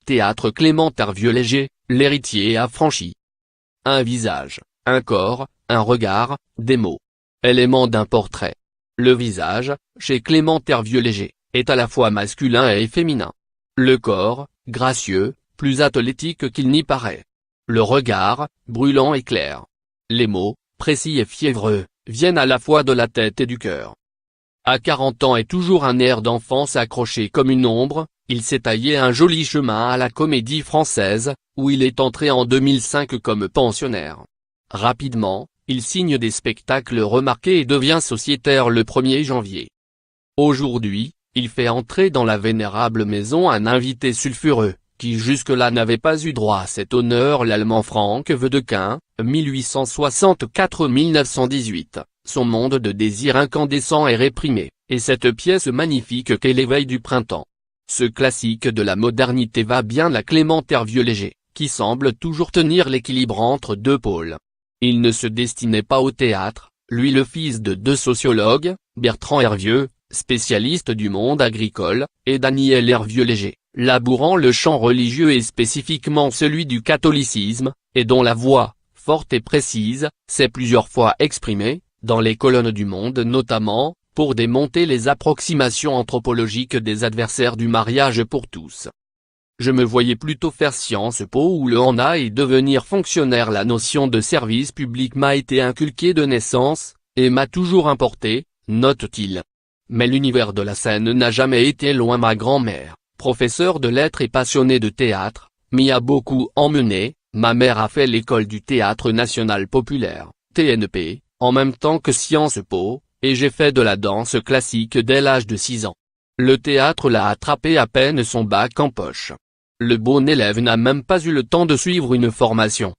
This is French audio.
Théâtre Clément Hervieux-Léger, l'héritier affranchi. Un visage, un corps, un regard, des mots. Éléments d'un portrait. Le visage, chez Clément Hervieux-Léger, est à la fois masculin et féminin. Le corps, gracieux, plus athlétique qu'il n'y paraît. Le regard, brûlant et clair. Les mots, précis et fiévreux, viennent à la fois de la tête et du cœur. À 40 ans et toujours un air d'enfance accroché comme une ombre, il s'est taillé un joli chemin à la Comédie Française, où il est entré en 2005 comme pensionnaire. Rapidement, il signe des spectacles remarqués et devient sociétaire le 1er janvier. Aujourd'hui, il fait entrer dans la vénérable maison un invité sulfureux, qui jusque-là n'avait pas eu droit à cet honneur, l'Allemand Frank Wedekind, 1864-1918, son monde de désir incandescent et réprimé, et cette pièce magnifique qu'est l'éveil du printemps. Ce classique de la modernité va bien à Clément Hervieux-Léger, qui semble toujours tenir l'équilibre entre deux pôles. Il ne se destinait pas au théâtre, lui le fils de deux sociologues, Bertrand Hervieux, spécialiste du monde agricole, et Daniel Hervieux-Léger, labourant le champ religieux et spécifiquement celui du catholicisme, et dont la voix, forte et précise, s'est plusieurs fois exprimée, dans les colonnes du Monde notamment, pour démonter les approximations anthropologiques des adversaires du mariage pour tous. Je me voyais plutôt faire Sciences Po ou le HENA et devenir fonctionnaire. La notion de service public m'a été inculquée de naissance, et m'a toujours importé, note-t-il. Mais l'univers de la scène n'a jamais été loin. Ma grand-mère, professeure de lettres et passionnée de théâtre, m'y a beaucoup emmené. Ma mère a fait l'école du Théâtre National Populaire, TNP, en même temps que Sciences Po, et j'ai fait de la danse classique dès l'âge de 6 ans. Le théâtre l'a attrapé à peine son bac en poche. Le bon élève n'a même pas eu le temps de suivre une formation.